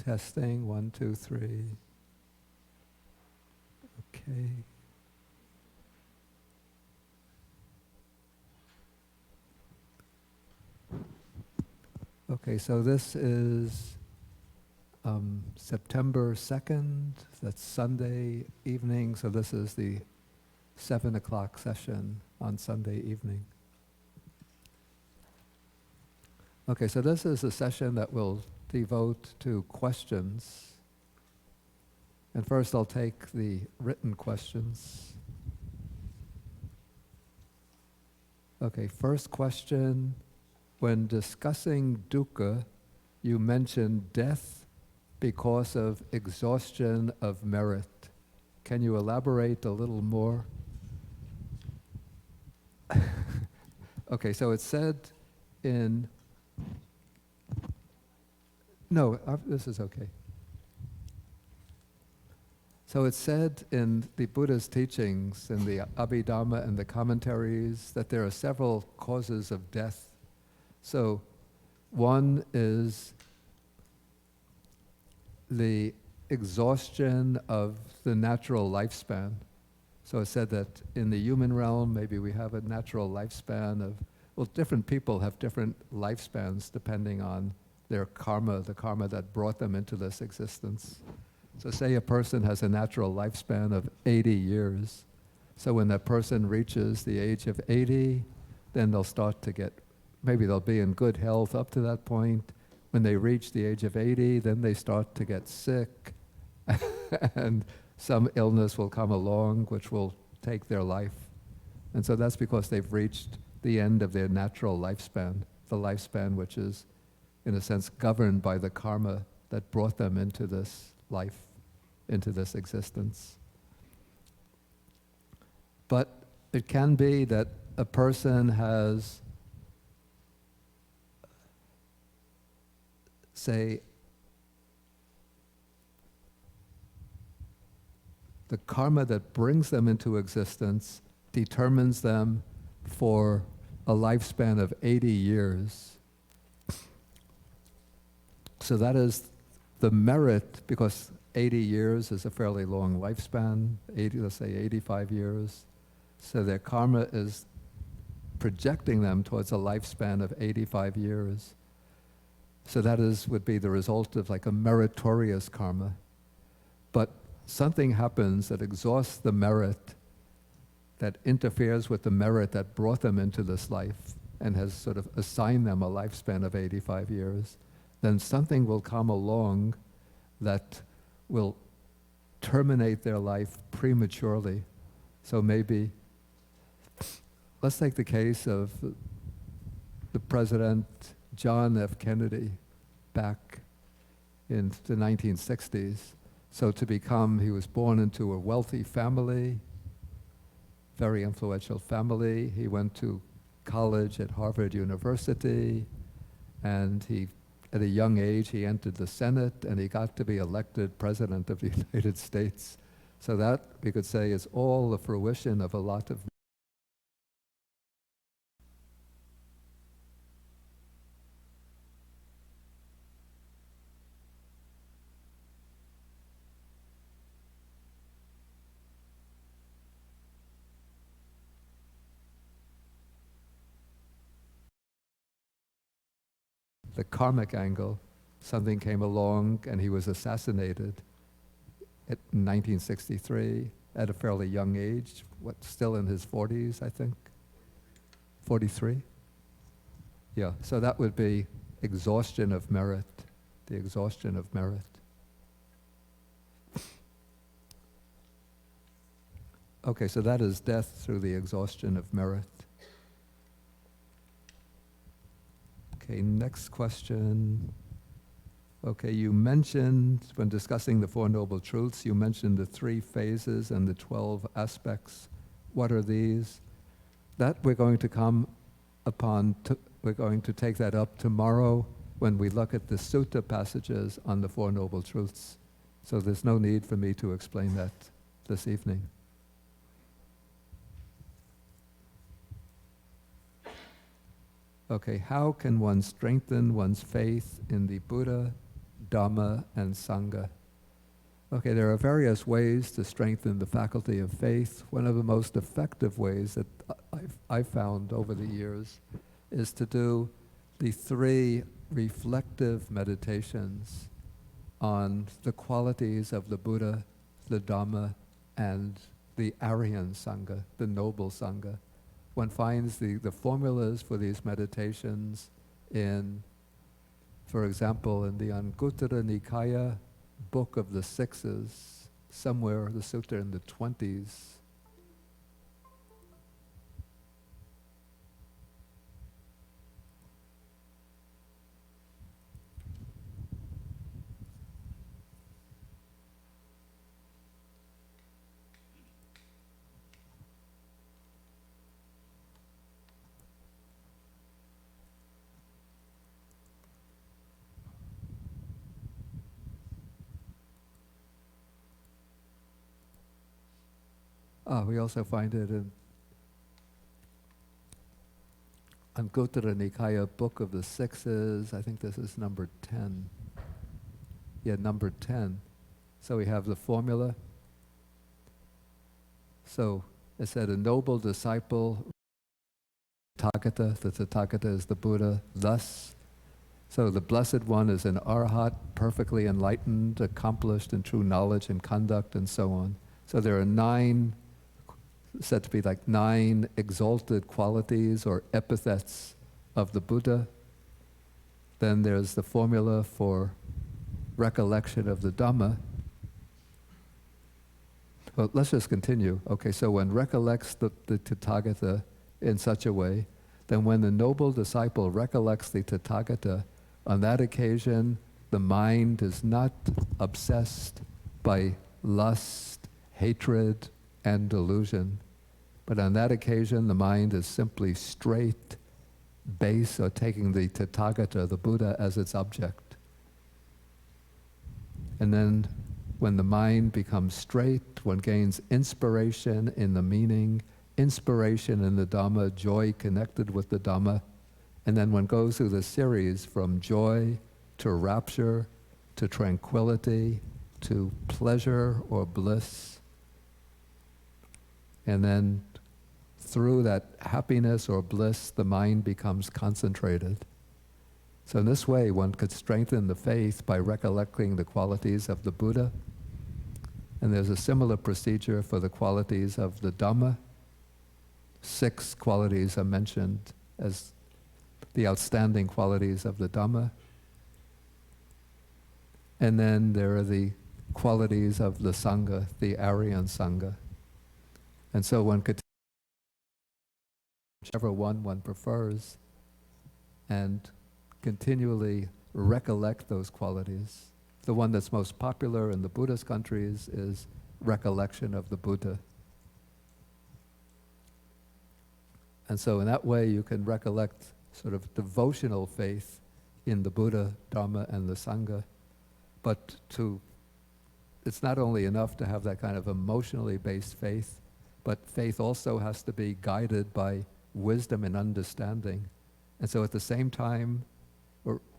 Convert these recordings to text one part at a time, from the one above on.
Testing, 1, 2, 3. Okay. Okay, so this is September 2nd, that's Sunday evening, so this is the 7 o'clock session on Sunday evening. Okay, so this is a session that we'll devote to questions. And first I'll take the written questions. Okay, first question. When discussing dukkha, you mentioned death because of exhaustion of merit. Can you elaborate a little more? Okay, so it said in... No, this is okay. So it said in the Buddha's teachings, in the Abhidhamma and the commentaries, that there are several causes of death. So one is the exhaustion of the natural lifespan. So it said that in the human realm, maybe we have a natural lifespan of, well, different people have different lifespans depending on their karma, the karma that brought them into this existence. So say a person has a natural lifespan of 80 years. So when that person reaches the age of 80, then they'll start to get, maybe they'll be in good health up to that point. When they reach the age of 80, then they start to get sick and some illness will come along which will take their life. And so that's because they've reached the end of their natural lifespan, the lifespan which is, in a sense, governed by the karma that brought them into this life, into this existence. But it can be that a person has, say, the karma that brings them into existence determines them for a lifespan of 80 years. So that is the merit, because 80 years is a fairly long lifespan, let's say 85 years. So their karma is projecting them towards a lifespan of 85 years. So that would be the result of like a meritorious karma. But something happens that exhausts the merit, that interferes with the merit that brought them into this life and has sort of assigned them a lifespan of 85 years. Then something will come along that will terminate their life prematurely. So maybe, let's take the case of the President John F. Kennedy back in the 1960s. So he was born into a wealthy family, very influential family. He went to college at Harvard University, and at a young age, he entered the Senate, and he got to be elected President of the United States. So that, we could say, is all the fruition of a lot of the karmic angle. Something came along and he was assassinated in 1963 at a fairly young age, still in his 40s, I think? 43? Yeah, so that would be exhaustion of merit, the exhaustion of merit. Okay, so that is death through the exhaustion of merit. Okay, next question. Okay, you mentioned, when discussing the Four Noble Truths, you mentioned the 3 phases and the 12 aspects. What are these? That we're going to come upon, we're going to take that up tomorrow when we look at the sutta passages on the Four Noble Truths. So there's no need for me to explain that this evening. Okay, how can one strengthen one's faith in the Buddha, Dhamma, and Sangha. Okay, there are various ways to strengthen the faculty of faith. One of the most effective ways that I've found over the years is to do the 3 reflective meditations on the qualities of the Buddha, the Dhamma, and the Aryan Sangha, the Noble Sangha. One finds the formulas for these meditations in, for example, in the Anguttara Nikaya Book of the Sixes, somewhere, the sutta in the 20s. We also find it in Anguttara Nikaya Book of the Sixes. I think this is number 10. Yeah, number 10. So we have the formula. So it said, a noble disciple, Tathagata, the Tathagata is the Buddha, thus. So the Blessed One is an Arhat, perfectly enlightened, accomplished in true knowledge and conduct, and so on. So there are 9, said to be like 9 exalted qualities or epithets of the Buddha. Then there's the formula for recollection of the Dhamma. Well, let's just continue. Okay, so one recollects the Tathagata in such a way, then when the noble disciple recollects the Tathagata, on that occasion, the mind is not obsessed by lust, hatred, and delusion. But on that occasion, the mind is simply straight, base, or taking the Tathagata, the Buddha, as its object. And then when the mind becomes straight, one gains inspiration in the meaning, inspiration in the Dhamma, joy connected with the Dhamma. And then one goes through the series from joy to rapture to tranquility to pleasure or bliss. And then through that happiness or bliss, the mind becomes concentrated. So in this way, one could strengthen the faith by recollecting the qualities of the Buddha. And there's a similar procedure for the qualities of the Dhamma. 6 qualities are mentioned as the outstanding qualities of the Dhamma. And then there are the qualities of the Sangha, the Aryan Sangha. And so one could take whichever one prefers and continually recollect those qualities. The one that's most popular in the Buddhist countries is recollection of the Buddha. And so in that way you can recollect sort of devotional faith in the Buddha, Dharma, and the Sangha. But it's not only enough to have that kind of emotionally based faith, but faith also has to be guided by wisdom and understanding. And so at the same time,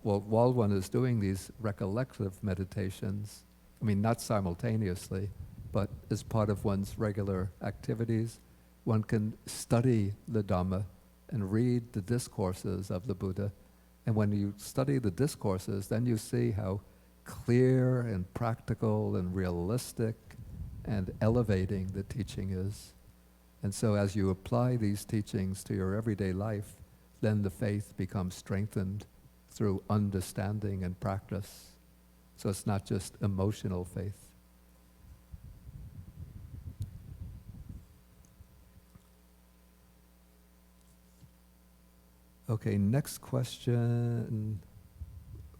while one is doing these recollective meditations, I mean not simultaneously, but as part of one's regular activities, one can study the Dhamma and read the discourses of the Buddha. And when you study the discourses, then you see how clear and practical and realistic and elevating the teaching is. And so as you apply these teachings to your everyday life, then the faith becomes strengthened through understanding and practice. So it's not just emotional faith. Okay, next question.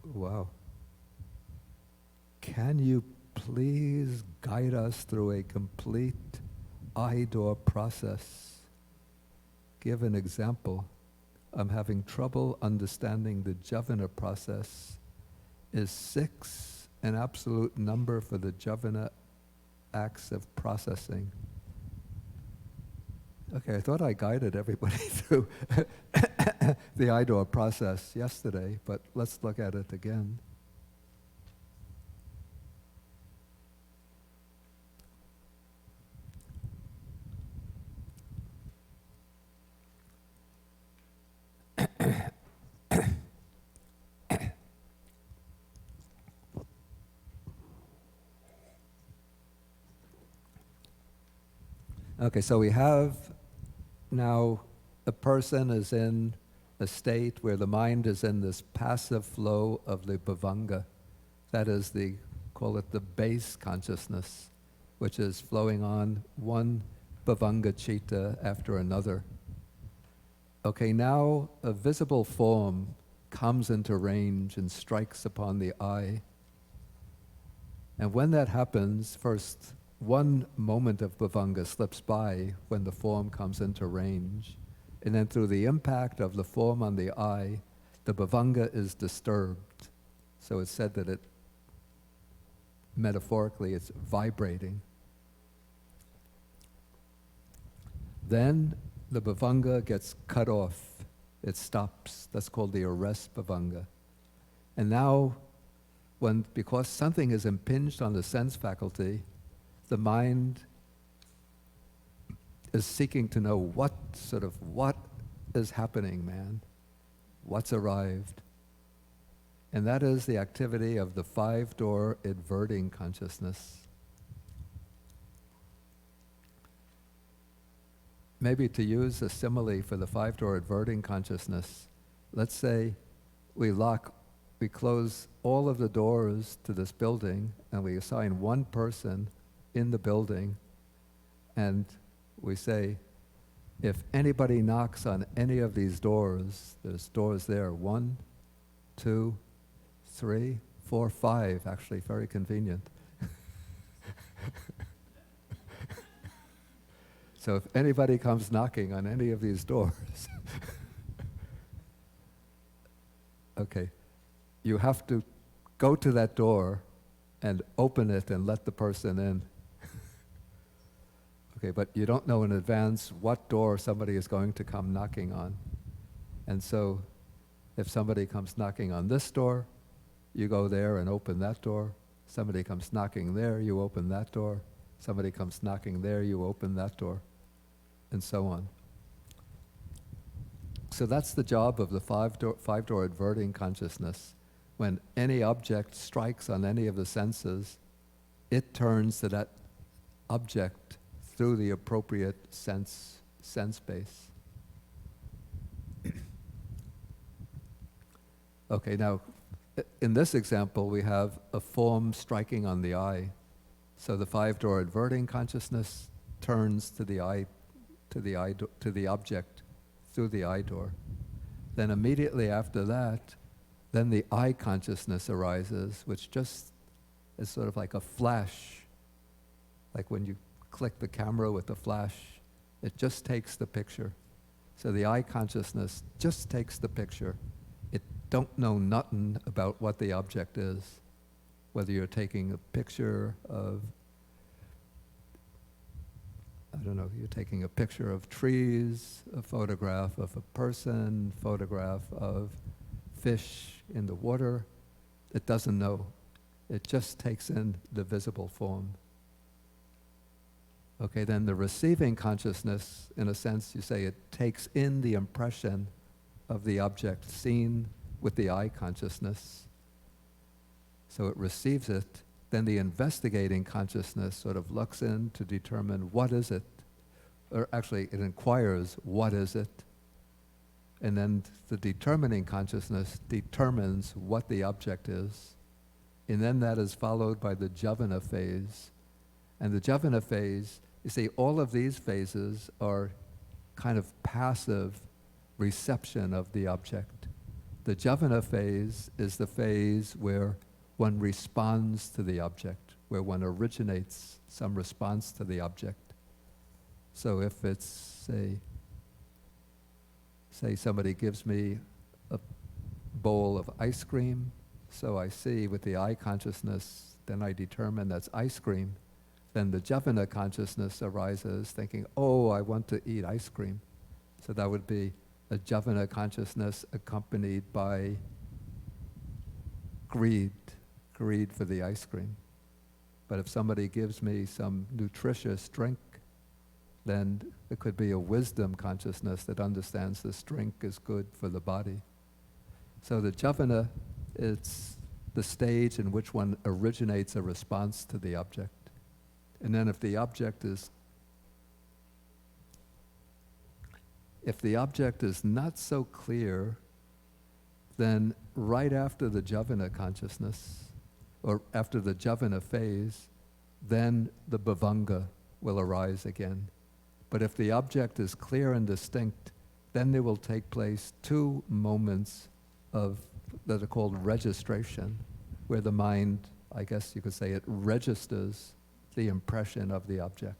Wow. Can you please guide us through a complete eye-door process? Give an example. I'm having trouble understanding the Javana process. Is 6 an absolute number for the Javana acts of processing? Okay, I thought I guided everybody through the eye-door process yesterday, but let's look at it again. Okay, so we have now a person is in a state where the mind is in this passive flow of the bhavanga. That is call it the base consciousness, which is flowing on one bhavanga citta after another. Okay, now a visible form comes into range and strikes upon the eye. And when that happens, first, one moment of bhavanga slips by when the form comes into range. And then through the impact of the form on the eye, the bhavanga is disturbed. So it's said that metaphorically, it's vibrating. Then the bhavanga gets cut off. It stops. That's called the arrest bhavanga. And now, because something is impinged on the sense faculty, the mind is seeking to know what is happening, man? What's arrived? And that is the activity of the five-door adverting consciousness. Maybe to use a simile for the five-door adverting consciousness, let's say we close all of the doors to this building and we assign one person in the building and we say, if anybody knocks on any of these doors, there's doors there, 1, 2, 3, 4, 5, actually, very convenient. So if anybody comes knocking on any of these doors, okay, you have to go to that door and open it and let the person in. Okay, but you don't know in advance what door somebody is going to come knocking on. And so if somebody comes knocking on this door, you go there and open that door. Somebody comes knocking there, you open that door. Somebody comes knocking there, you open that door. And so on. So that's the job of the five-door adverting consciousness. When any object strikes on any of the senses, it turns to that object through the appropriate sense base. Okay, now, in this example, we have a form striking on the eye. So the five-door adverting consciousness turns to the eye, to the object through the eye door. Then immediately after that, then the eye consciousness arises, which just is sort of like a flash. Like when you click the camera with the flash, it just takes the picture. So the eye consciousness just takes the picture. It don't know nothing about what the object is. Whether you're taking a picture of, I don't know, you're taking a picture of trees, a photograph of a person, photograph of fish in the water. It doesn't know. It just takes in the visible form. Okay, then the receiving consciousness, in a sense, you say it takes in the impression of the object seen with the eye consciousness. So it receives it. Then the investigating consciousness sort of looks in to determine what is it, or actually it inquires what is it, and then the determining consciousness determines what the object is, and then that is followed by the javana phase. And the javana phase, you see, all of these phases are kind of passive reception of the object. The javana phase is the phase where one responds to the object, where one originates some response to the object. So if it's, say somebody gives me a bowl of ice cream, so I see with the eye consciousness, then I determine that's ice cream. Then the javana consciousness arises thinking, oh, I want to eat ice cream. So that would be a javana consciousness accompanied by greed for the ice cream. But if somebody gives me some nutritious drink, then it could be a wisdom consciousness that understands this drink is good for the body. So the javana, it's the stage in which one originates a response to the object. And then if the object is If the object is not so clear, then right after the Javana consciousness, or after the Javana phase, then the bhavanga will arise again. But if the object is clear and distinct, then there will take place two moments that are called registration, where the mind, I guess you could say, it registers the impression of the object.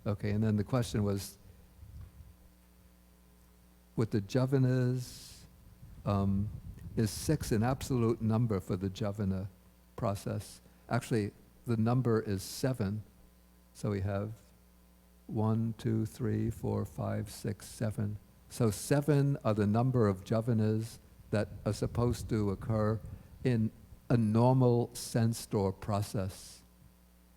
Okay, and then the question was, with the javanas, is 6 an absolute number for the javana process? Actually, the number is 7. So we have 1, 2, 3, 4, 5, 6, 7. So 7 are the number of javanas that are supposed to occur in a normal sense door process,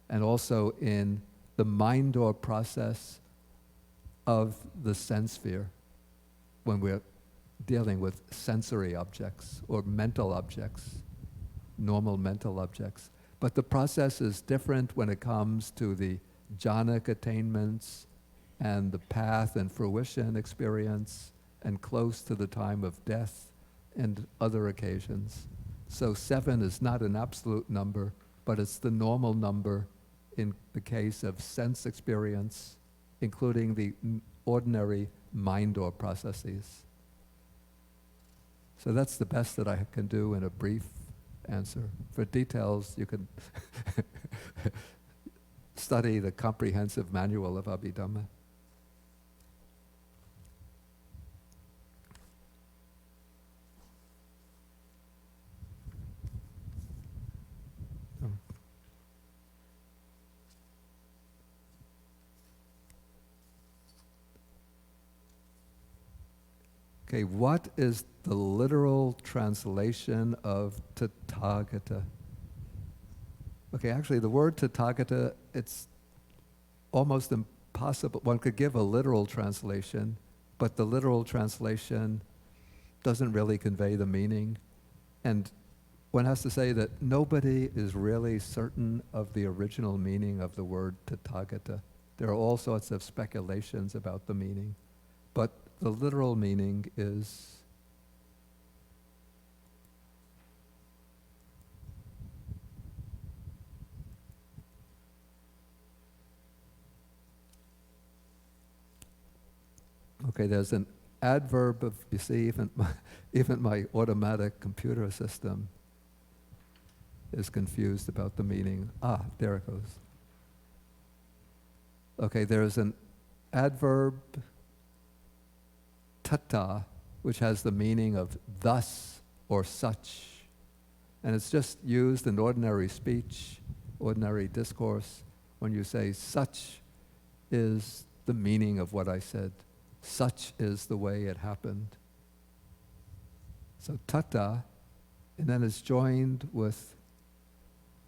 and also in the mind door process of the sense sphere when we're dealing with sensory objects or mental objects, normal mental objects. But the process is different when it comes to the jhanic attainments and the path and fruition experience and close to the time of death and other occasions. So 7 is not an absolute number, but it's the normal number in the case of sense experience, including the ordinary mind or processes. So that's the best that I can do in a brief answer. For details, you can study the comprehensive manual of Abhidhamma. Okay, what is the literal translation of Tathagata? Okay, actually the word Tathagata, it's almost impossible. One could give a literal translation, but the literal translation doesn't really convey the meaning. And one has to say that nobody is really certain of the original meaning of the word Tathagata. There are all sorts of speculations about the meaning. But the literal meaning is okay, there's an adverb of, you see, even my automatic computer system is confused about the meaning. Ah, there it goes. Okay, there's an adverb, tata, which has the meaning of thus or such. And it's just used in ordinary speech, ordinary discourse, when you say such is the meaning of what I said. Such is the way it happened. So tata, and then it's joined with,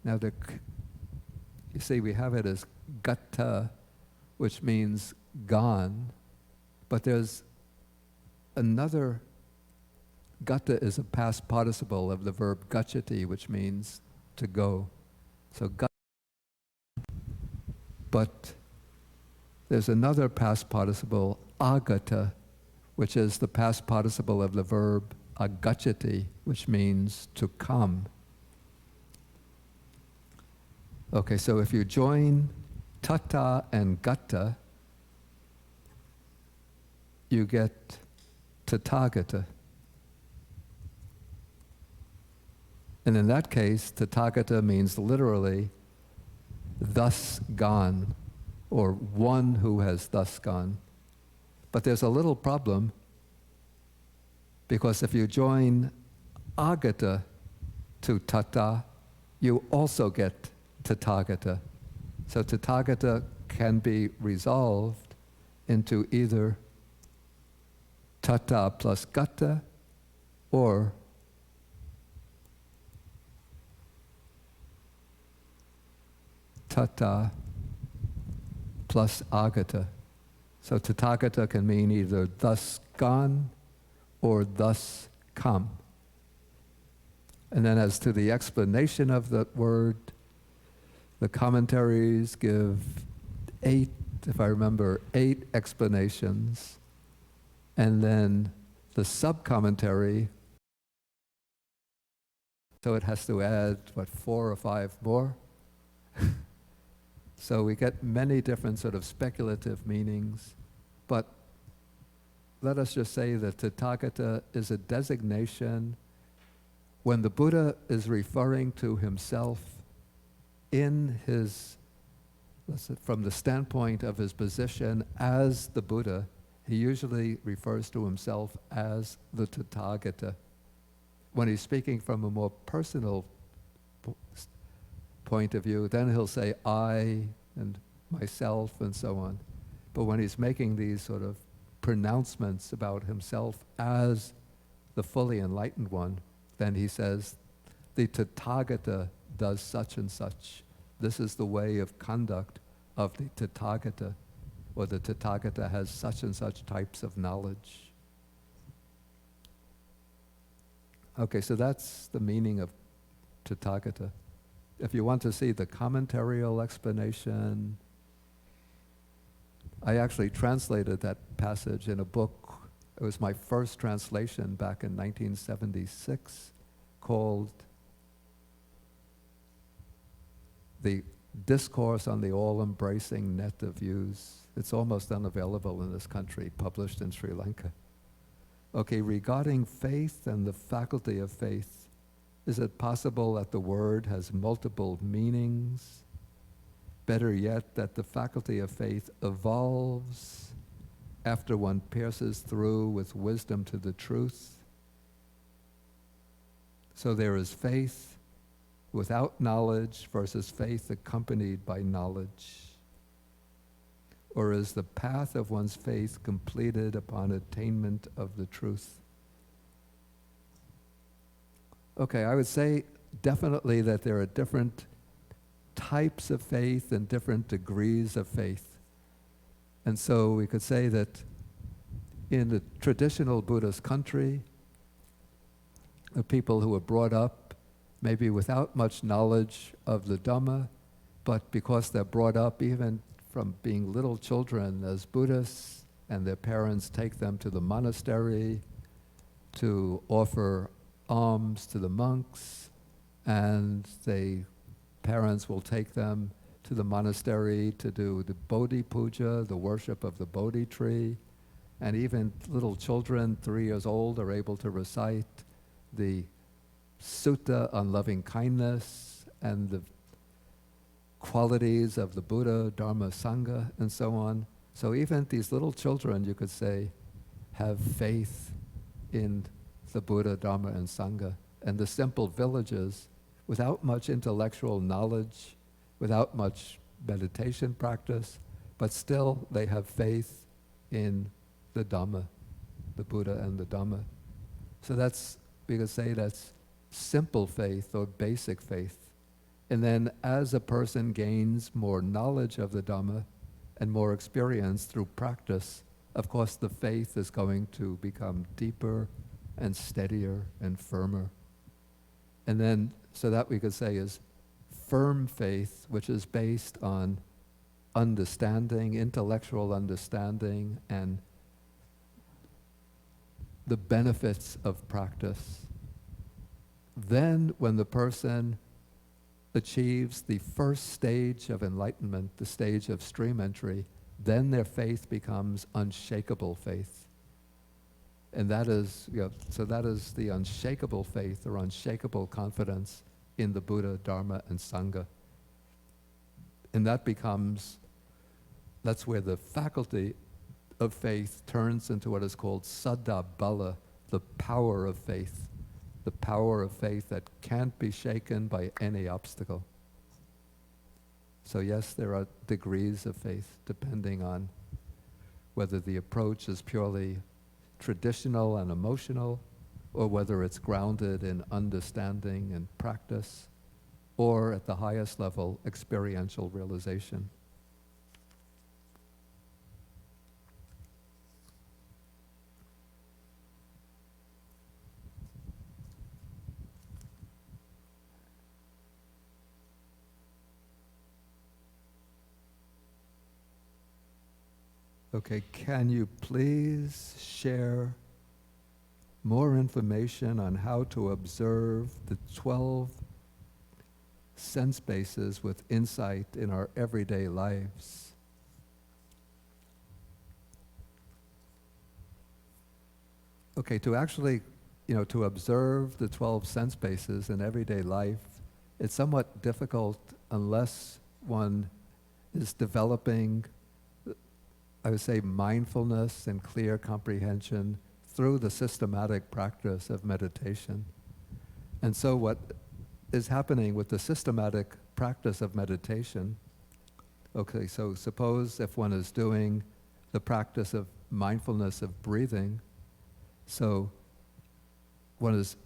now you see we have it as gata, which means gone, but there's another, gata is a past participle of the verb gacchati, which means to go. So gata, but there's another past participle, agata, which is the past participle of the verb agacchati, which means to come. Okay, so if you join tata and gata, you get Tathagata. And in that case, Tathagata means literally thus gone, or one who has thus gone. But there's a little problem, because if you join agata to tata, you also get Tathagata. So Tathagata can be resolved into either tata plus gata, or tata plus agata. So Tathagata can mean either thus gone or thus come. And then as to the explanation of that word, the commentaries give 8 if I remember, 8 explanations, and then the sub-commentary, so it has to add, 4 or 5 more? So we get many different sort of speculative meanings, but let us just say that Tathagata is a designation when the Buddha is referring to himself in his, from the standpoint of his position as the Buddha. He usually refers to himself as the Tathagata. When he's speaking from a more personal point of view, then he'll say I and myself and so on. But when he's making these sort of pronouncements about himself as the fully enlightened one, then he says, the Tathagata does such and such. This is the way of conduct of the Tathagata, or the Tathagata has such and such types of knowledge. Okay, so that's the meaning of Tathagata. If you want to see the commentarial explanation, I actually translated that passage in a book. It was my first translation back in 1976, called The Discourse on the All-Embracing Net of Views. It's almost unavailable in this country, published in Sri Lanka. Okay, regarding faith and the faculty of faith, is it possible that the word has multiple meanings? Better yet, that the faculty of faith evolves after one pierces through with wisdom to the truth? So there is faith without knowledge versus faith accompanied by knowledge. Or is the path of one's faith completed upon attainment of the truth? Okay, I would say definitely that there are different types of faith and different degrees of faith. And so we could say that in the traditional Buddhist country, the people who were brought up maybe without much knowledge of the Dhamma, but because they're brought up even from being little children as Buddhists, and their parents take them to the monastery to offer alms to the monks, and parents will take them to the monastery to do the Bodhi Puja, the worship of the Bodhi tree, and even little children, 3 years old, are able to recite the Sutta on loving kindness and the qualities of the Buddha, Dharma, Sangha, and so on. So even these little children, you could say, have faith in the Buddha, Dharma, and Sangha. And the simple villages, without much intellectual knowledge, without much meditation practice, but still they have faith in the Dhamma, the Buddha and the Dhamma. So we could say that's simple faith or basic faith. And then as a person gains more knowledge of the Dhamma and more experience through practice, of course the faith is going to become deeper and steadier and firmer. And then, so that we could say is firm faith, which is based on understanding, intellectual understanding, and the benefits of practice. Then when the person achieves the first stage of enlightenment, the stage of stream entry, then their faith becomes unshakable faith. And that is, so that is the unshakable faith or unshakable confidence in the Buddha, Dharma, and Sangha. And that's where the faculty of faith turns into what is called saddha bala, the power of faith. The power of faith that can't be shaken by any obstacle. So yes, there are degrees of faith depending on whether the approach is purely traditional and emotional, or whether it's grounded in understanding and practice, or at the highest level, experiential realization. Okay, can you please share more information on how to observe the 12 sense bases with insight in our everyday lives? Okay, to actually, to observe the 12 sense bases in everyday life, it's somewhat difficult unless one is developing, I would say, mindfulness and clear comprehension through the systematic practice of meditation. And so what is happening with the systematic practice of meditation, okay, so suppose if one is doing the practice of mindfulness of breathing, so one is,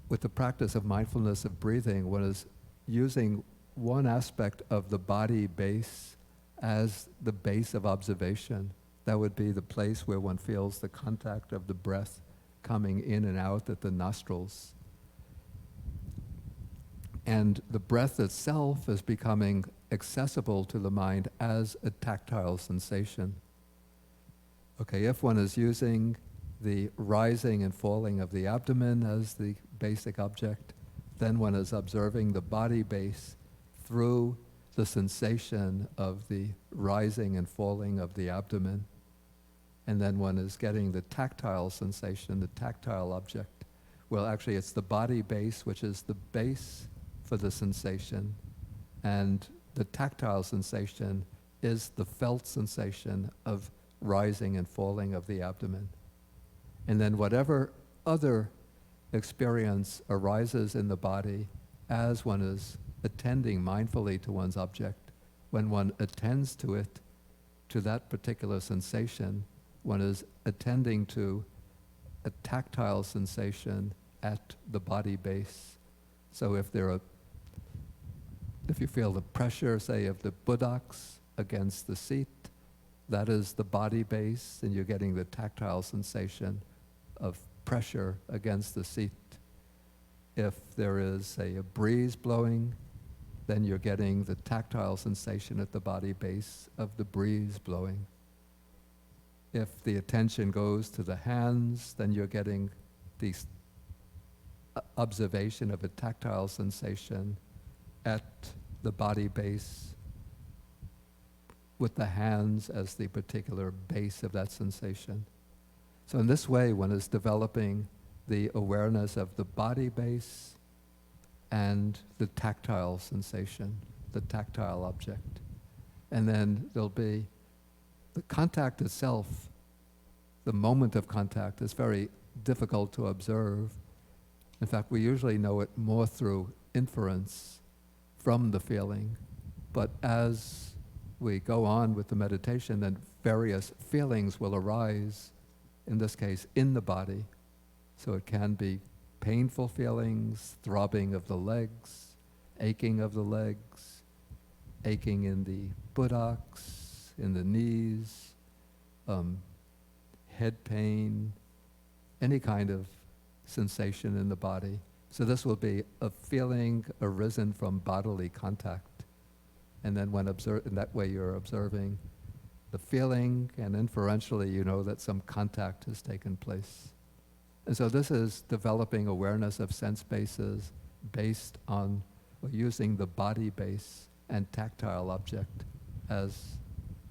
with the practice of mindfulness of breathing, one is using one aspect of the body base as the base of observation. That would be the place where one feels the contact of the breath coming in and out at the nostrils. And the breath itself is becoming accessible to the mind as a tactile sensation. Okay, if one is using the rising and falling of the abdomen as the basic object, then one is observing the body base through the sensation of the rising and falling of the abdomen. And then one is getting the tactile sensation, the tactile object. Well, actually, it's the body base, which is the base for the sensation. And the tactile sensation is the felt sensation of rising and falling of the abdomen. And then whatever other experience arises in the body as one is attending mindfully to one's object, when one attends to it, to that particular sensation, one is attending to a tactile sensation at the body base. So if you feel the pressure, say, of the buttocks against the seat, that is the body base, and you're getting the tactile sensation of pressure against the seat. If there is, say, a breeze blowing, then you're getting the tactile sensation at the body base of the breeze blowing. If the attention goes to the hands, then you're getting the observation of a tactile sensation at the body base with the hands as the particular base of that sensation. So in this way, one is developing the awareness of the body base and the tactile sensation, the tactile object. And then there'll be the contact itself. The moment of contact is very difficult to observe. In fact, we usually know it more through inference from the feeling. But as we go on with the meditation, then various feelings will arise, in this case, in the body. So it can be painful feelings, throbbing of the legs, aching of the legs, aching in the buttocks, in the knees, head pain, any kind of sensation in the body. So this will be a feeling arisen from bodily contact. And then in that way you're observing the feeling, and inferentially you know that some contact has taken place. And so this is developing awareness of sense bases based on, or using the body base and tactile object as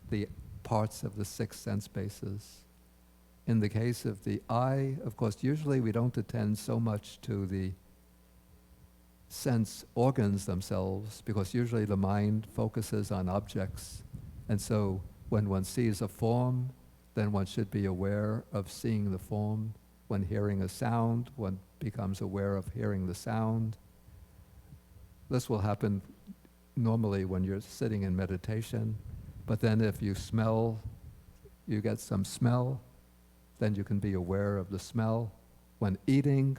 the parts of the 6 sense bases. In the case of the eye, of course, usually we don't attend so much to the sense organs themselves, because usually the mind focuses on objects. And so when one sees a form, then one should be aware of seeing the form. When hearing a sound, one becomes aware of hearing the sound. This will happen normally when you're sitting in meditation. But then if you smell, you get some smell, then you can be aware of the smell. When eating,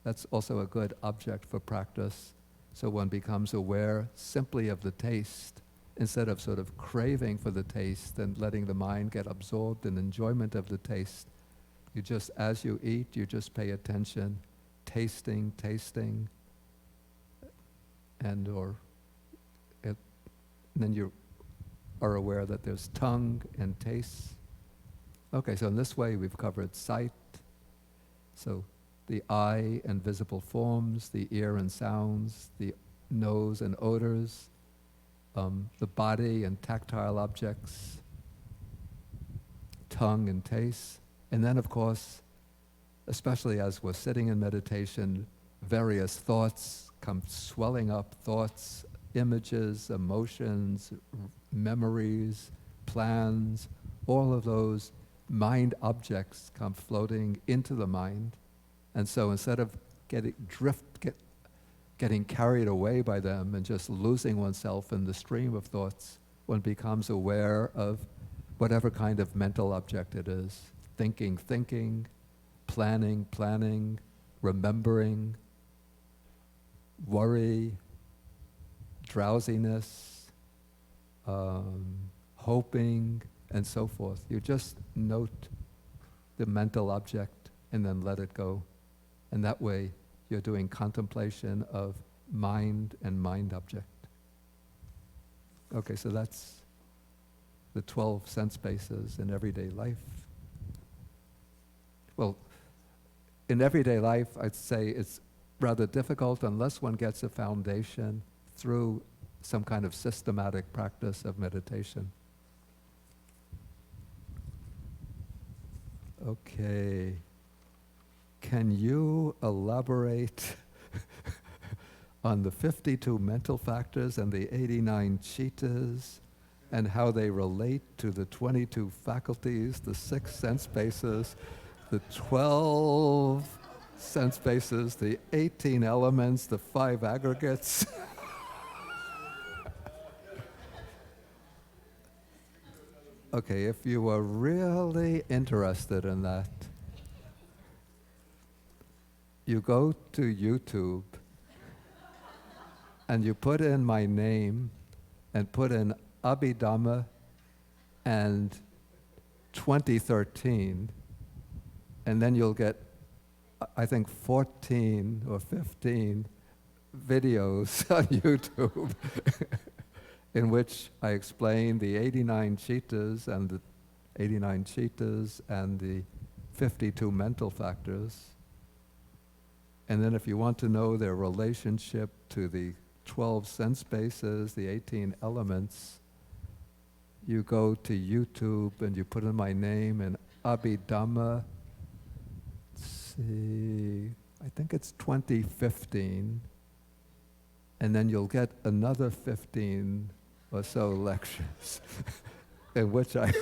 that's also a good object for practice. So one becomes aware simply of the taste, instead of sort of craving for the taste and letting the mind get absorbed in enjoyment of the taste. You just, as you eat, you just pay attention, tasting, and then you're are aware that there's tongue and taste. Okay, so in this way we've covered sight, so the eye and visible forms, the ear and sounds, the nose and odors, the body and tactile objects, tongue and taste. And then, of course, especially as we're sitting in meditation, various thoughts come swelling up, thoughts, images, emotions, memories, plans, all of those mind objects come floating into the mind. And so instead of getting carried away by them and just losing oneself in the stream of thoughts, one becomes aware of whatever kind of mental object it is. Thinking, planning, remembering, worry, drowsiness, hoping, and so forth. You just note the mental object and then let it go. And that way you're doing contemplation of mind and mind object. Okay, so that's the 12 sense bases in everyday life. Well, in everyday life, I'd say it's rather difficult unless one gets a foundation through some kind of systematic practice of meditation. Okay. Can you elaborate on the 52 mental factors and the 89 chittas and how they relate to the 22 faculties, the 6 sense bases, the 12 sense bases, the 18 elements, the 5 aggregates? Okay, if you are really interested in that, you go to YouTube and you put in my name and put in Abhidhamma and 2013, and then you'll get, I think, 14 or 15 videos on YouTube in which I explain the 89 chittas and the 52 mental factors. And then if you want to know their relationship to the 12 sense bases, the 18 elements, you go to YouTube and you put in my name and Abhidhamma, let's see, I think it's 2015, and then you'll get another 15 or so lectures in which I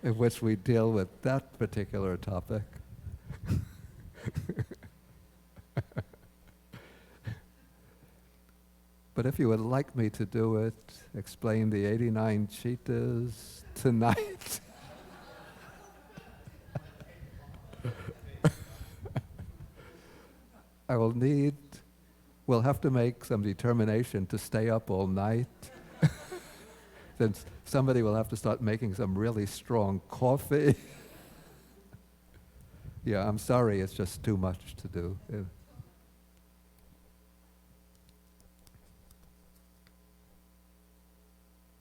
in which we deal with that particular topic. But if you would like me to do it, explain the 89 chittas tonight. We'll have to make some determination to stay up all night. Then somebody will have to start making some really strong coffee. Yeah, I'm sorry, it's just too much to do.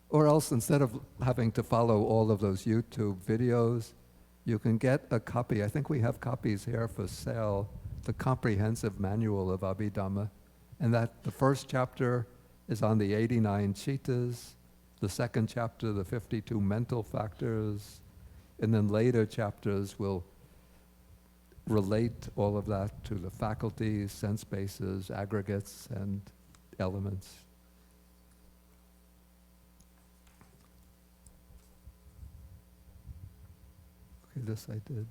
Or else, instead of having to follow all of those YouTube videos, you can get a copy. I think we have copies here for sale, the comprehensive manual of Abhidhamma. And that the first chapter is on the 89 chittas, the second chapter, the 52 mental factors, and then later chapters will relate all of that to the faculties, sense bases, aggregates, and elements. Okay, this I did.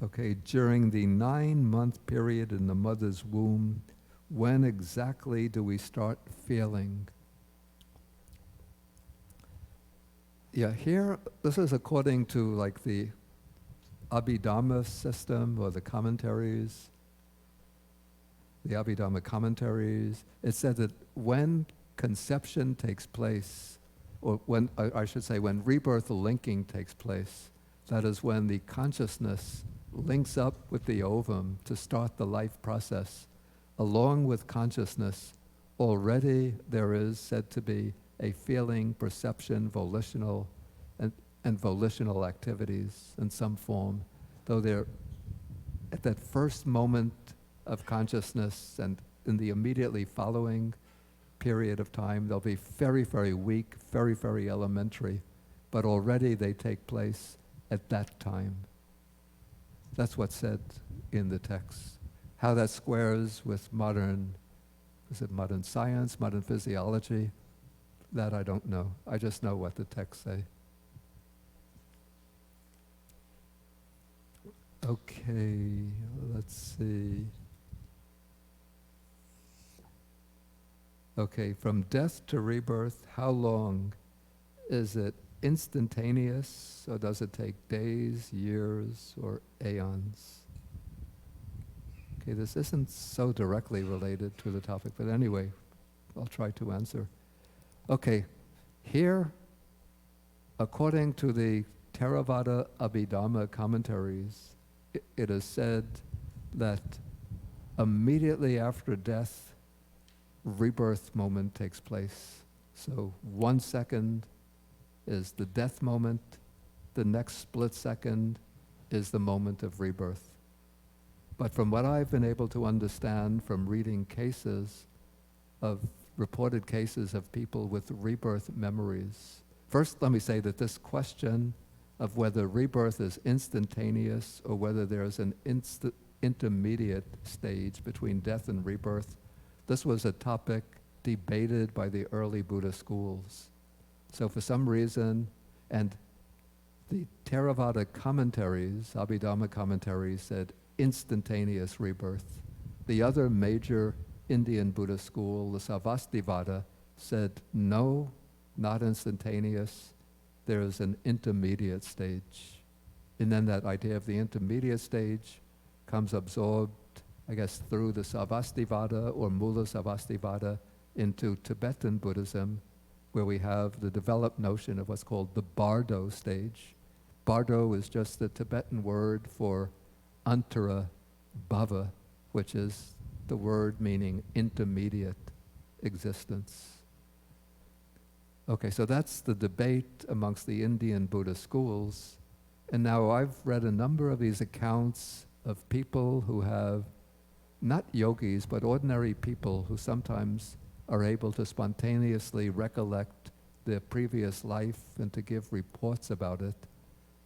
Okay, during the 9-month period in the mother's womb, when exactly do we start feeling? Yeah, here, this is according to like the Abhidhamma system or the commentaries, the Abhidhamma commentaries. It said that when conception takes place, or when, I should say, when rebirth linking takes place, that is when the consciousness links up with the ovum to start the life process. Along with consciousness, already there is said to be a feeling, perception, volitional, and volitional activities in some form, though they're at that first moment of consciousness and in the immediately following period of time, they'll be very, very weak, very, very elementary, but already they take place at that time. That's what's said in the text. How that squares with modern science, modern physiology, that I don't know. I just know what the texts say. Okay, let's see. Okay, from death to rebirth, how long? Is it instantaneous, or does it take days, years, or aeons? Okay, this isn't so directly related to the topic, but anyway, I'll try to answer. Okay, here, according to the Theravada Abhidhamma commentaries, it is said that immediately after death, rebirth moment takes place. So 1 second is the death moment, the next split second is the moment of rebirth. But from what I've been able to understand from reading reported cases of people with rebirth memories, first let me say that this question of whether rebirth is instantaneous or whether there's an intermediate stage between death and rebirth, this was a topic debated by the early Buddhist schools. So for some reason, and the Theravada commentaries, Abhidhamma commentaries, said instantaneous rebirth. The other major Indian Buddhist school, the Sarvastivada, said no, not instantaneous. There is an intermediate stage. And then that idea of the intermediate stage comes absorbed, I guess, through the Sarvastivada or Mula Sarvastivada into Tibetan Buddhism, where we have the developed notion of what's called the Bardo stage. Bardo is just the Tibetan word for Antara Bhava, which is the word meaning intermediate existence. Okay, so that's the debate amongst the Indian Buddhist schools. And now I've read a number of these accounts of people who have, not yogis, but ordinary people who sometimes are able to spontaneously recollect their previous life and to give reports about it.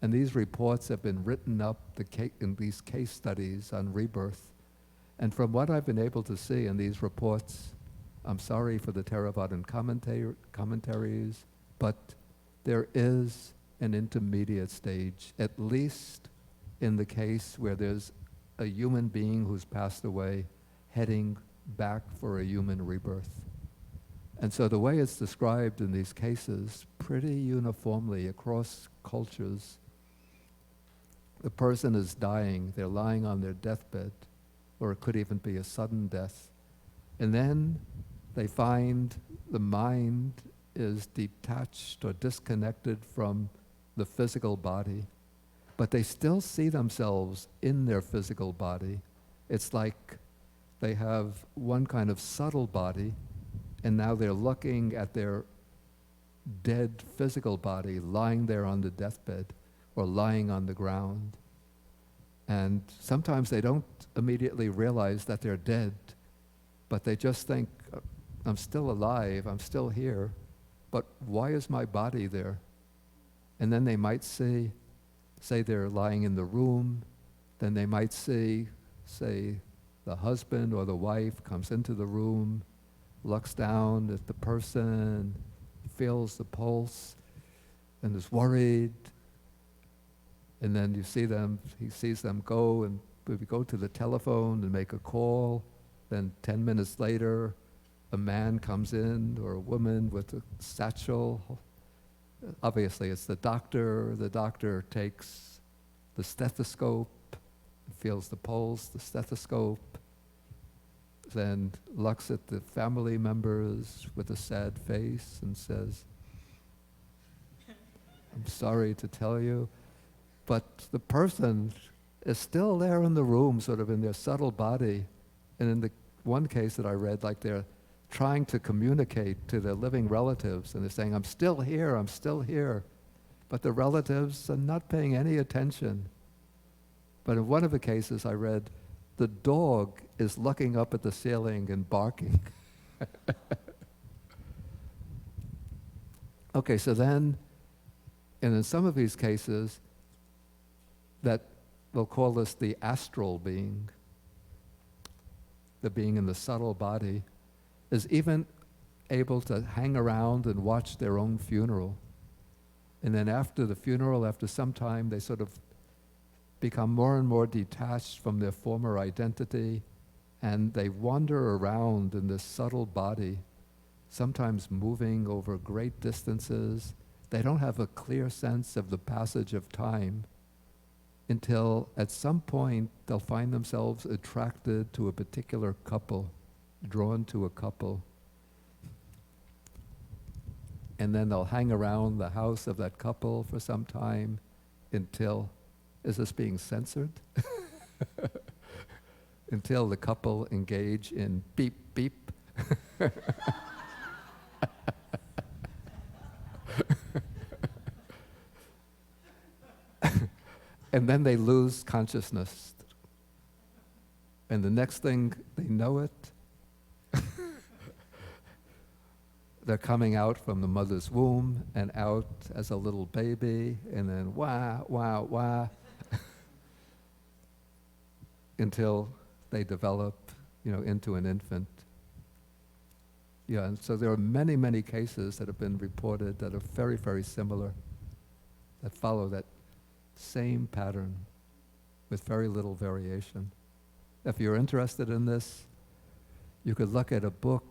And these reports have been written up in these case studies on rebirth. And from what I've been able to see in these reports, I'm sorry for the Theravadan commentaries, but there is an intermediate stage, at least in the case where there's a human being who's passed away heading back for a human rebirth. And so the way it's described in these cases, pretty uniformly across cultures, the person is dying, they're lying on their deathbed, or it could even be a sudden death. And then they find the mind is detached or disconnected from the physical body, but they still see themselves in their physical body. It's like they have one kind of subtle body, and now they're looking at their dead physical body lying there on the deathbed or lying on the ground. And sometimes they don't immediately realize that they're dead, but they just think, I'm still alive, I'm still here, but why is my body there? And then they might say they're lying in the room, then they might say the husband or the wife comes into the room, looks down at the person, feels the pulse, and is worried. And then he sees them go, and we go to the telephone and make a call. Then 10 minutes later, a man comes in, or a woman with a satchel. Obviously, it's the doctor. The doctor takes the stethoscope, feels the pulse, the stethoscope, then looks at the family members with a sad face and says, I'm sorry to tell you, but the person is still there in the room, sort of in their subtle body. And in the one case that I read, like they're trying to communicate to their living relatives, and they're saying, I'm still here, I'm still here. But the relatives are not paying any attention. But in one of the cases I read, the dog is looking up at the ceiling and barking. Okay, so then, and in some of these cases, that we'll call this the astral being, the being in the subtle body, is even able to hang around and watch their own funeral. And then after the funeral, after some time, they sort of become more and more detached from their former identity, and they wander around in this subtle body, sometimes moving over great distances. They don't have a clear sense of the passage of time until at some point they'll find themselves attracted to a particular couple, drawn to a couple. And then they'll hang around the house of that couple for some time until, is this being censored? Until the couple engage in beep, beep. And then they lose consciousness. And the next thing they know it, they're coming out from the mother's womb and out as a little baby, and then wah, wah, wah, until they develop, into an infant. Yeah, and so there are many, many cases that have been reported that are very, very similar, that follow that same pattern with very little variation. If you're interested in this, you could look at a book.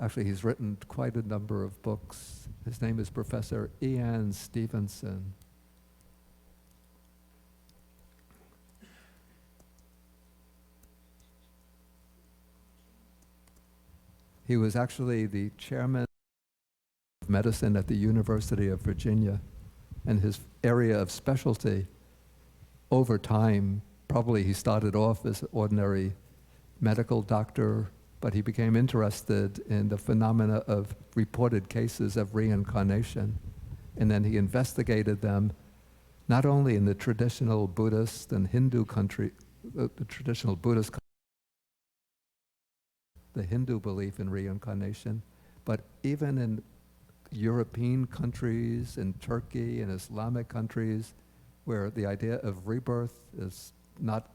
Actually, he's written quite a number of books. His name is Professor Ian Stevenson. He was actually the chairman of medicine at the University of Virginia, and his area of specialty over time, probably he started off as an ordinary medical doctor, but he became interested in the phenomena of reported cases of reincarnation. And then he investigated them not only in the traditional Buddhist and Hindu country, the traditional Buddhist, the Hindu belief in reincarnation, but even in European countries, in Turkey and Islamic countries, where the idea of rebirth is not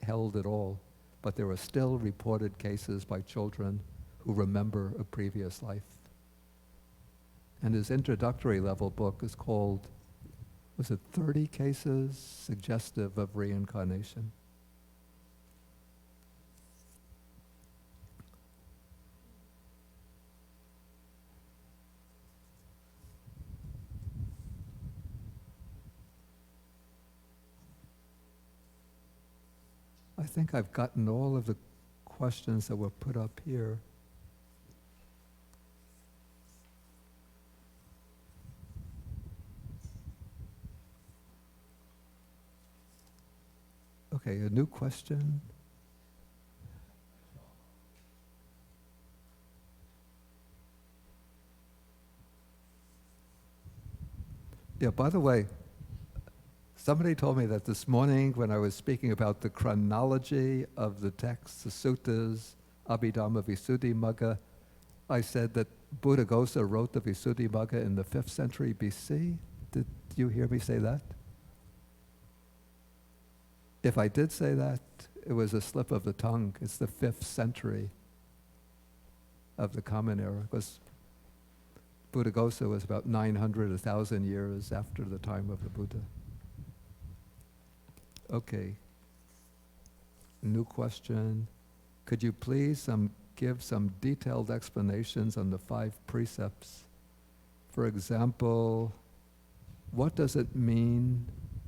held at all, but there are still reported cases by children who remember a previous life. And his introductory level book is called, was it 30 Cases Suggestive of Reincarnation? I think I've gotten all of the questions that were put up here. Okay, a new question. Yeah, by the way, somebody told me that this morning when I was speaking about the chronology of the texts, the suttas, Abhidhamma Visuddhimagga, I said that Buddhaghosa wrote the Visuddhimagga in the 5th century BC. Did you hear me say that? If I did say that, it was a slip of the tongue. It's the 5th century of the Common Era, because Buddhaghosa was about 900, 1,000 years after the time of the Buddha. Okay. New question. Could you please give some detailed explanations on the 5 precepts? For example, what does it mean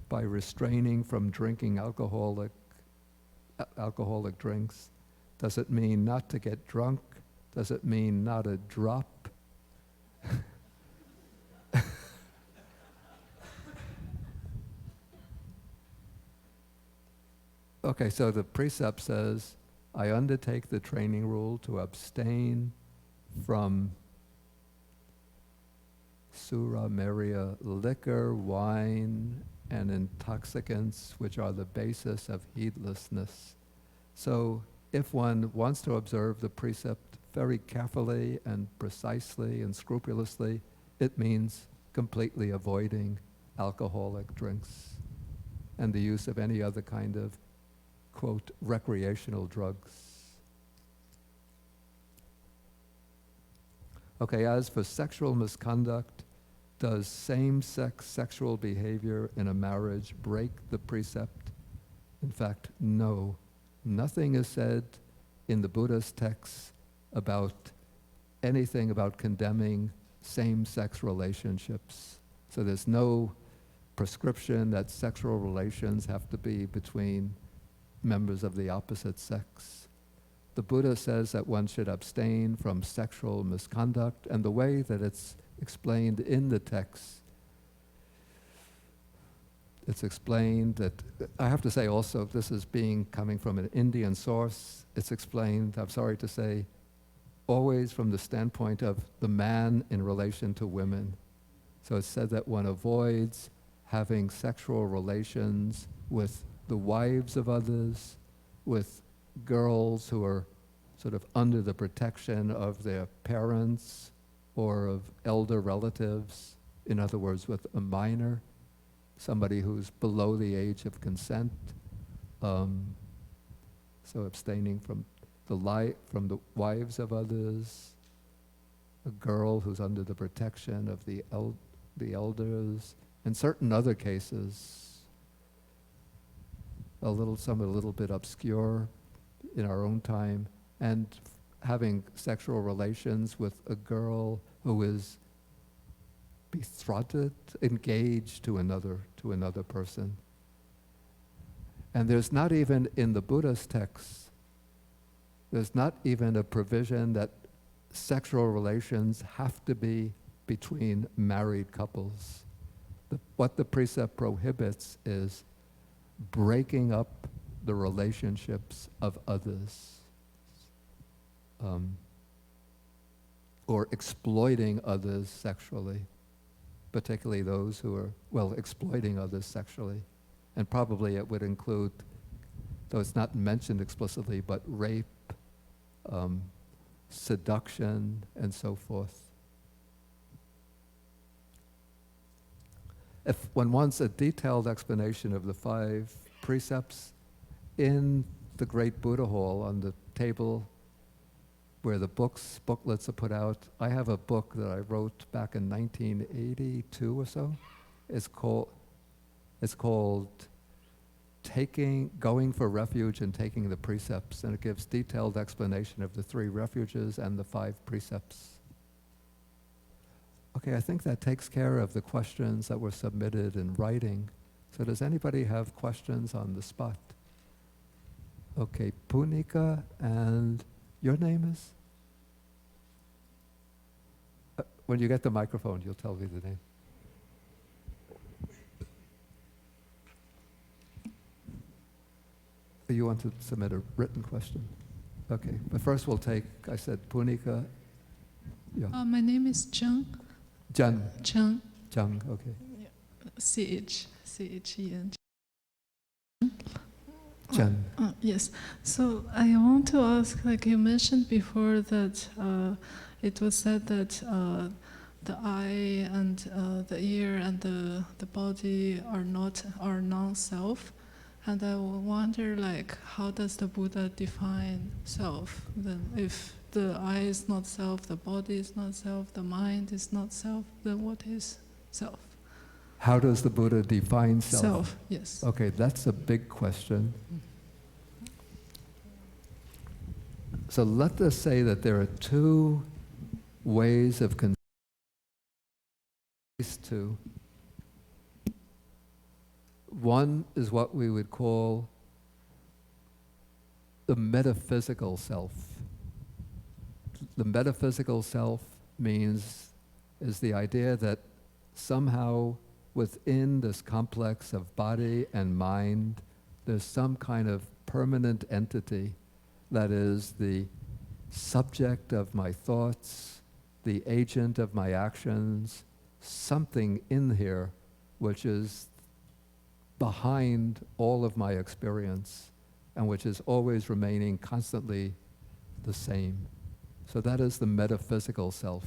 by refraining from drinking alcoholic drinks? Does it mean not to get drunk? Does it mean not a drop? Okay, so the precept says, I undertake the training rule to abstain from sura meria, liquor, wine, and intoxicants, which are the basis of heedlessness. So if one wants to observe the precept very carefully and precisely and scrupulously, it means completely avoiding alcoholic drinks and the use of any other kind of, quote, recreational drugs. Okay, as for sexual misconduct, does same-sex sexual behavior in a marriage break the precept? In fact, no. Nothing is said in the Buddha's texts about anything about condemning same-sex relationships. So there's no prescription that sexual relations have to be between members of the opposite sex. The Buddha says that one should abstain from sexual misconduct, and the way that it's explained in the text, it's explained that, I have to say also, this is coming from an Indian source, it's explained, I'm sorry to say, always from the standpoint of the man in relation to women. So it's said that one avoids having sexual relations with the wives of others, with girls who are sort of under the protection of their parents or of elder relatives, in other words, with a minor, somebody who's below the age of consent. So abstaining from the wives of others, a girl who's under the protection of the elders, and certain other cases, some a little bit obscure in our own time, and having sexual relations with a girl who is betrothed, engaged to another person. And there's not even in the Buddha's texts, there's not even a provision that sexual relations have to be between married couples. What the precept prohibits is breaking up the relationships of others, or exploiting others sexually, particularly those who are, exploiting others sexually. And probably it would include, though it's not mentioned explicitly, but rape, seduction, and so forth. If one wants a detailed explanation of the 5 precepts, in the Great Buddha Hall on the table where the booklets are put out, I have a book that I wrote back in 1982 or so. It's called Going for Refuge and Taking the Precepts, and it gives detailed explanation of the 3 refuges and the 5 precepts. Okay, I think that takes care of the questions that were submitted in writing. So does anybody have questions on the spot? Okay, Punika, and your name is? When you get the microphone, you'll tell me the name. You want to submit a written question? Okay, but first we'll take, I said Punika. Yeah. My name is Zheng. Zheng, okay. C-H-E-N. Zheng. Yes. So I want to ask, like you mentioned before, that it was said that the eye and the ear and the body are non-self. And I wonder, like, how does the Buddha define self? Then if the eye is not self, the body is not self, the mind is not self, then what is self? How does the Buddha define self? Self, yes. Okay, that's a big question. So let us say that there are 2 ways of to. One is what we would call the metaphysical self. The metaphysical self is the idea that somehow within this complex of body and mind, there's some kind of permanent entity that is the subject of my thoughts, the agent of my actions, something in here which is behind all of my experience and which is always remaining constantly the same. So that is the metaphysical self.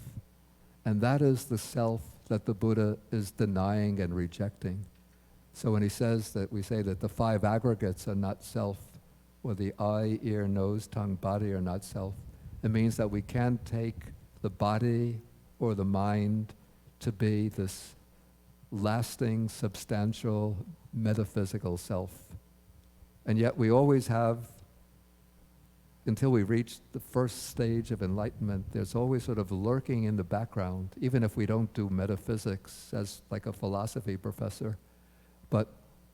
And that is the self that the Buddha is denying and rejecting. So when he says that, we say that the five aggregates are not self, or the eye, ear, nose, tongue, body are not self, it means that we can't take the body or the mind to be this lasting, substantial, metaphysical self. And yet we always have, until we reach the first stage of enlightenment, there's always sort of lurking in the background, even if we don't do metaphysics as like a philosophy professor. But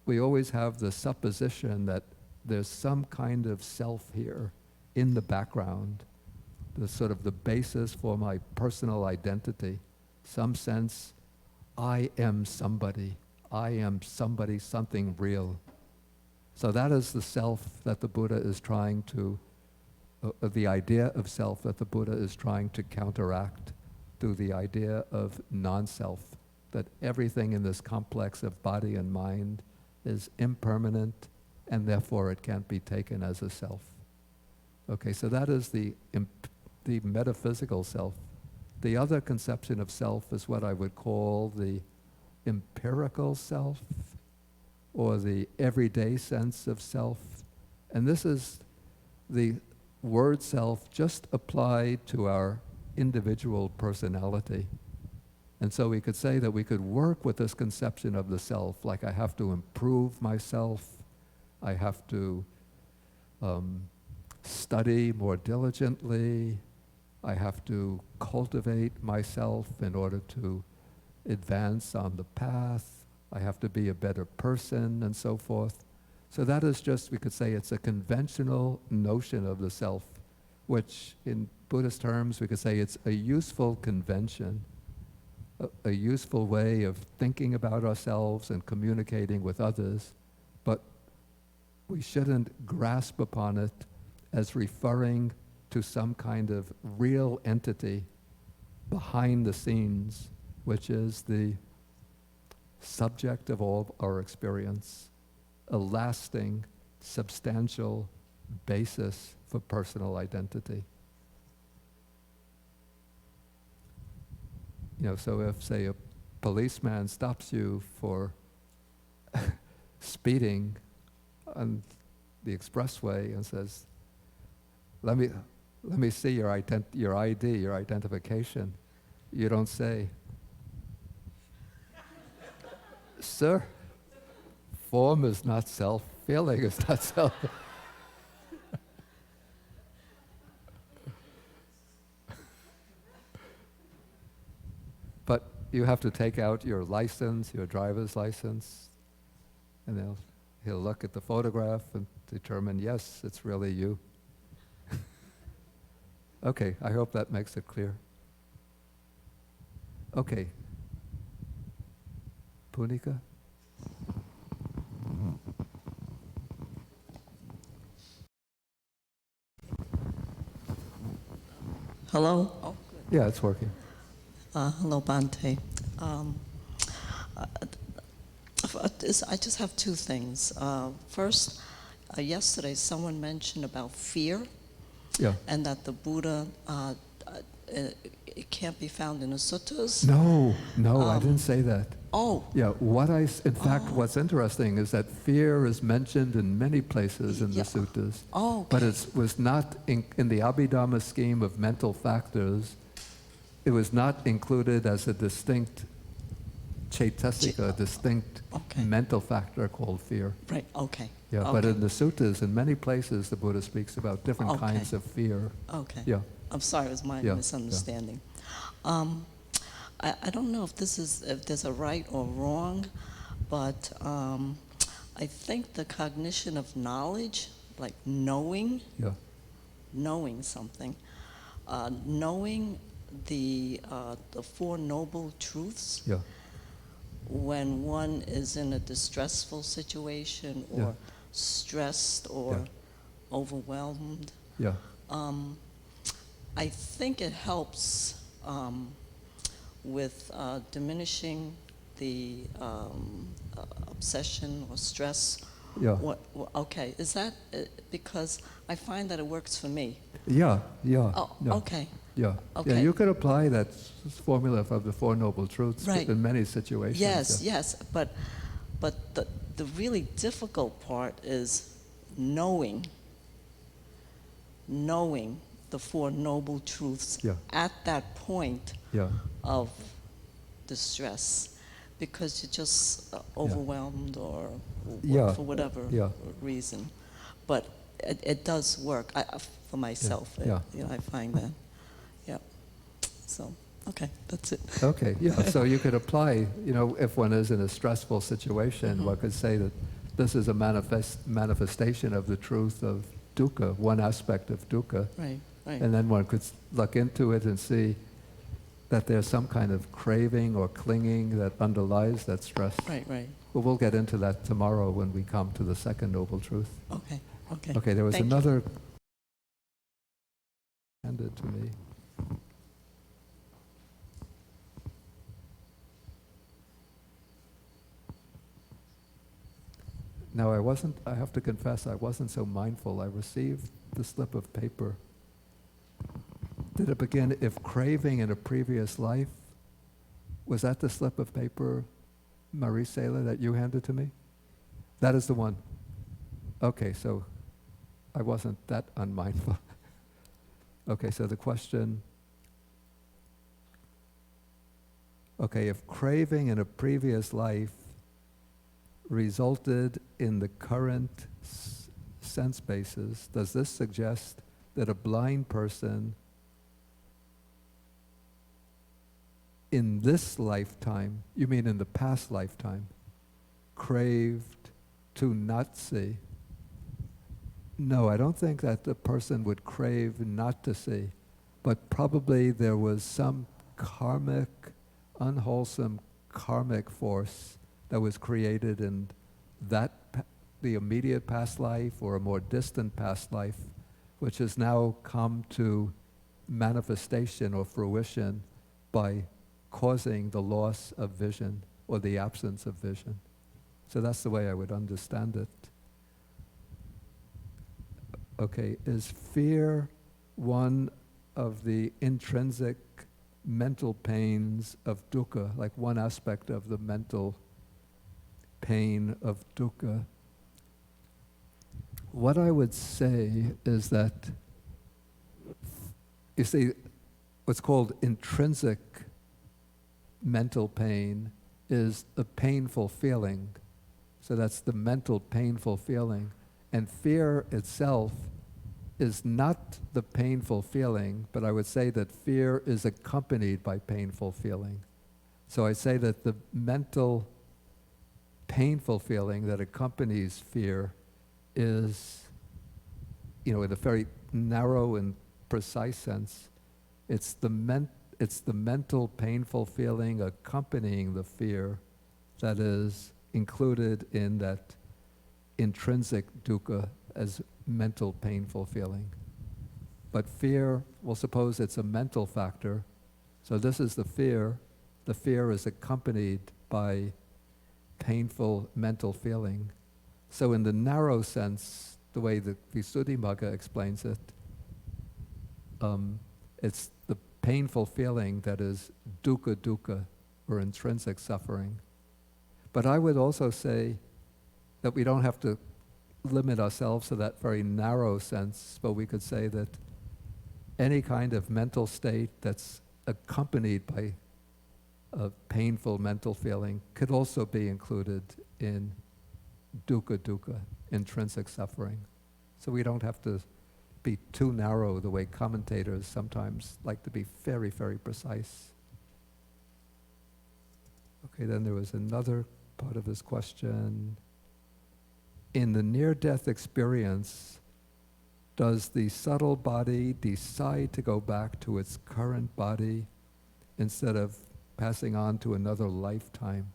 we always have the supposition that there's some kind of self here in the background, the sort of the basis for my personal identity, some sense, I am somebody, something real. So that is the self that the Buddha is trying to, the idea of self that the Buddha is trying to counteract through the idea of non-self, that everything in this complex of body and mind is impermanent and therefore it can't be taken as a self. Okay, so that is the metaphysical self. The other conception of self is what I would call the empirical self, or the everyday sense of self. And this is the word self just applied to our individual personality. And so we could say that we could work with this conception of the self, like I have to improve myself, I have to study more diligently, I have to cultivate myself in order to advance on the path, I have to be a better person, and so forth. So that is just, we could say it's a conventional notion of the self, which in Buddhist terms we could say it's a useful convention, a useful way of thinking about ourselves and communicating with others, but we shouldn't grasp upon it as referring to some kind of real entity behind the scenes, which is the subject of all our experience, a lasting, substantial basis for personal identity. You know, so if, say, a policeman stops you for speeding on the expressway and says, let me see your ID, your identification, you don't say, sir, form is not self, feeling is not self. But you have to take out your license, your driver's license, and he'll look at the photograph and determine, yes, it's really you. Okay, I hope that makes it clear. Okay. Punika? Hello? Oh, good. Yeah, it's working. Hello, Bhante. I just have two things. First, yesterday someone mentioned about fear, Yeah. and that the Buddha, it can't be found in the suttas. No, I didn't say that. Oh. Yeah, in fact, what's interesting is that fear is mentioned in many places in the suttas. Oh, okay. But it was not in the Abhidhamma scheme of mental factors, it was not included as a distinct chaitasika, a distinct mental factor called fear. Right, okay. Yeah, okay. but in the suttas, in many places, the Buddha speaks about different kinds of fear. Okay. Yeah. I'm sorry, it was my misunderstanding. Yeah. I don't know if there's a right or wrong, but I think the cognition of knowledge, like knowing something, knowing the Four Noble Truths, when one is in a distressful situation or stressed or overwhelmed. Yeah. I think it helps with diminishing the obsession or stress. Yeah. Okay, is that because I find that it works for me? Yeah, yeah. Oh, yeah. okay. Yeah. Okay. Yeah, you could apply that formula of the Four Noble Truths Right. in many situations. Yes, yeah. yes, but the really difficult part is knowing the Four Noble Truths Yeah. at that point Yeah. of distress, because you're just overwhelmed or Yeah. for whatever Yeah. reason. But it does work for myself. Yeah. I find that. Yeah. So, okay, that's it. Okay, yeah, so you could apply, if one is in a stressful situation, one could say that this is a manifestation of the truth of dukkha, one aspect of dukkha. Right, right. And then one could look into it and see that there's some kind of craving or clinging that underlies that stress. Right, right. But we'll get into that tomorrow when we come to the second Noble Truth. Okay, okay. Okay, there was Thank you. another handed to me. Now I have to confess, I wasn't so mindful. I received the slip of paper. Did it begin, if craving in a previous life? Was that the slip of paper, Marie Saylor, that you handed to me? That is the one. Okay, so I wasn't that unmindful. Okay, so the question, okay, if craving in a previous life resulted in the current sense basis, does this suggest that a blind person in this lifetime, you mean in the past lifetime, craved to not see? No, I don't think that the person would crave not to see, but probably there was some karmic, unwholesome karmic force that was created in the immediate past life or a more distant past life, which has now come to manifestation or fruition by causing the loss of vision or the absence of vision. So that's the way I would understand it. Okay, is fear one of the intrinsic mental pains of dukkha, like one aspect of the mental pain of dukkha? What I would say is that, you see, what's called intrinsic mental pain is a painful feeling. So that's the mental painful feeling. And fear itself is not the painful feeling, but I would say that fear is accompanied by painful feeling. So I say that the mental painful feeling that accompanies fear is, in a very narrow and precise sense, it's the mental painful feeling accompanying the fear that is included in that intrinsic dukkha as mental painful feeling. But fear, well, suppose it's a mental factor. So this is the fear. The fear is accompanied by painful mental feeling. So in the narrow sense, the way the Visuddhimagga explains it, it's the painful feeling that is dukkha dukkha, or intrinsic suffering. But I would also say that we don't have to limit ourselves to that very narrow sense, but we could say that any kind of mental state that's accompanied by a painful mental feeling could also be included in dukkha dukkha, intrinsic suffering. So we don't have to be too narrow the way commentators sometimes like to be very, very precise. Okay, then there was another part of this question. In the near-death experience, does the subtle body decide to go back to its current body instead of passing on to another lifetime?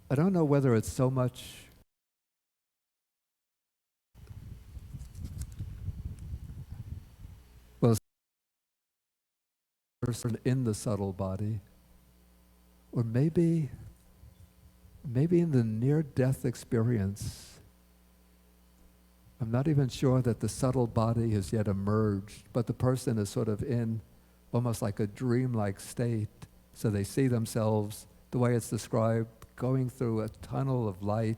I don't know whether it's so much person in the subtle body, or maybe in the near-death experience. I'm not even sure that the subtle body has yet emerged, but the person is sort of in almost like a dreamlike state. So they see themselves, the way it's described, going through a tunnel of light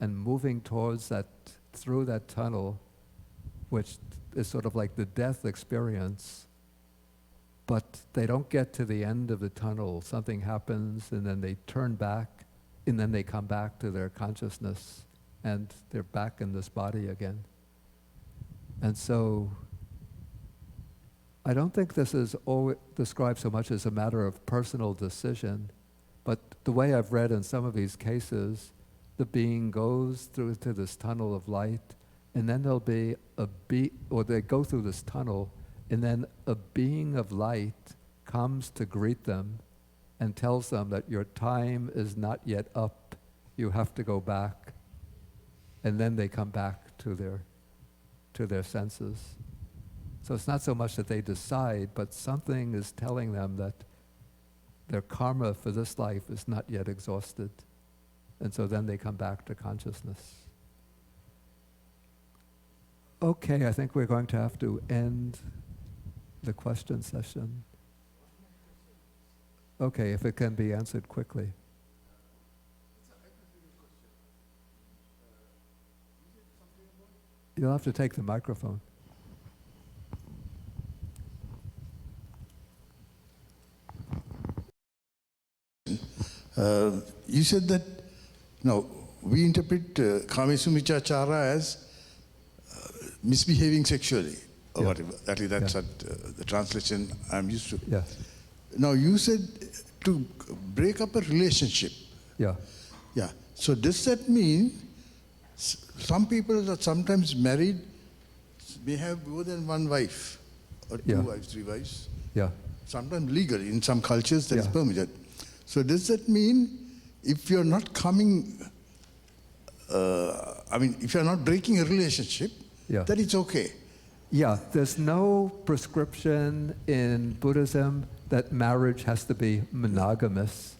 and moving towards that, through that tunnel, which is sort of like the death experience. But they don't get to the end of the tunnel. Something happens, and then they turn back, and then they come back to their consciousness, and they're back in this body again. And so I don't think this is described so much as a matter of personal decision, but the way I've read in some of these cases, the being goes through to this tunnel of light, and then there'll be or they go through this tunnel, and then a being of light comes to greet them and tells them that your time is not yet up, you have to go back. And then they come back to their senses. So it's not so much that they decide, but something is telling them that their karma for this life is not yet exhausted. And so then they come back to consciousness. Okay, I think we're going to have to end the question session. Okay, if it can be answered quickly. You'll have to take the microphone. You said that, no, we interpret Kamesummichachara as misbehaving sexually, or whatever. At least that's what, the translation I'm used to. Yes. Now you said to break up a relationship. Yeah. Yeah. So does that mean some people are sometimes married, may have more than one wife, or two wives, three wives? Yeah. Sometimes legally, in some cultures that is Yeah. permitted. So does that mean if you're not coming, if you're not breaking a relationship, that it's okay? Yeah, there's no prescription in Buddhism that marriage has to be monogamous.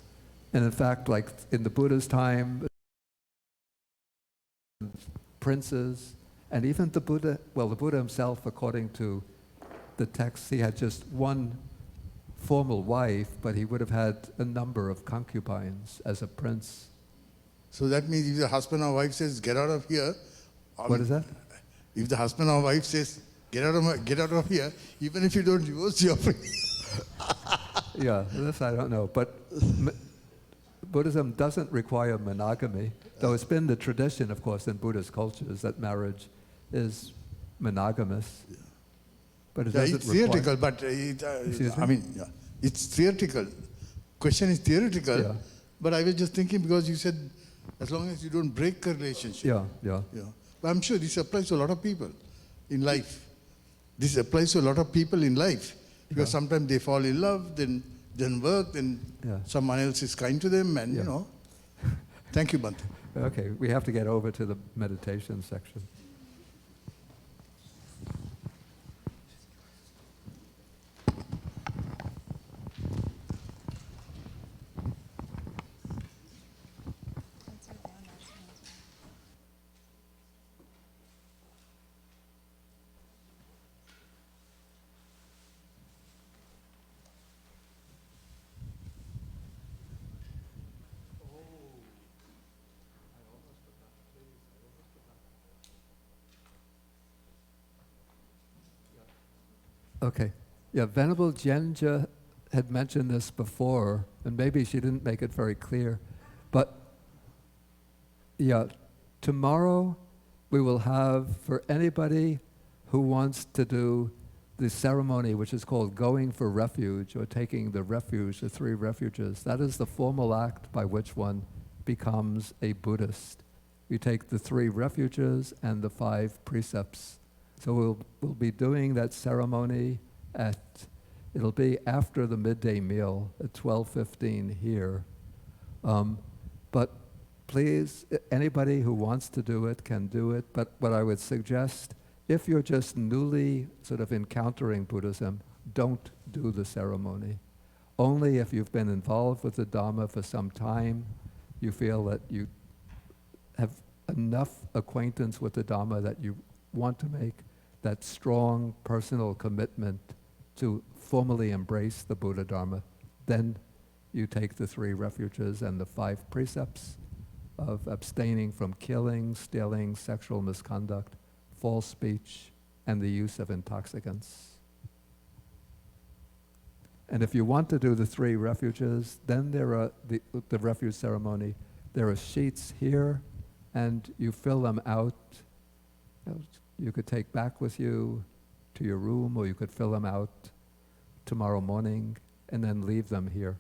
And in fact, like in the Buddha's time, princes, and even the Buddha himself, according to the text, he had just one formal wife, but he would have had a number of concubines as a prince. So that means if the husband or wife says, get out of here. What is that? If the husband or wife says, get out of here, even if you don't divorce, you're free. Yeah, this I don't know. But Buddhism doesn't require monogamy, though it's been the tradition, of course, in Buddhist cultures that marriage is monogamous. But it doesn't it's theoretical, but it's theoretical. Question is theoretical, but I was just thinking because you said as long as you don't break a relationship. Yeah. But I'm sure this applies to a lot of people in life. This applies to a lot of people in life because sometimes they fall in love, then work, then someone else is kind to them, and you know. Thank you, Bhante. Okay, we have to get over to the meditation section. Okay. Yeah, Venerable Genja had mentioned this before, and maybe she didn't make it very clear. But yeah, tomorrow we will have, for anybody who wants to do the ceremony which is called going for refuge, or taking the refuge, the 3 refuges. That is the formal act by which one becomes a Buddhist. We take the 3 refuges and the 5 precepts. So we'll be doing that ceremony it'll be after the midday meal at 12:15 here. But please, anybody who wants to do it can do it. But what I would suggest, if you're just newly sort of encountering Buddhism, don't do the ceremony. Only if you've been involved with the Dharma for some time, you feel that you have enough acquaintance with the Dharma that you want to make that strong personal commitment to formally embrace the Buddha Dharma, then you take the 3 refuges and the 5 precepts of abstaining from killing, stealing, sexual misconduct, false speech, and the use of intoxicants. And if you want to do the 3 refuges, then there are the refuge ceremony. There are sheets here, and you fill them out. You could take back with you to your room, or you could fill them out tomorrow morning and then leave them here.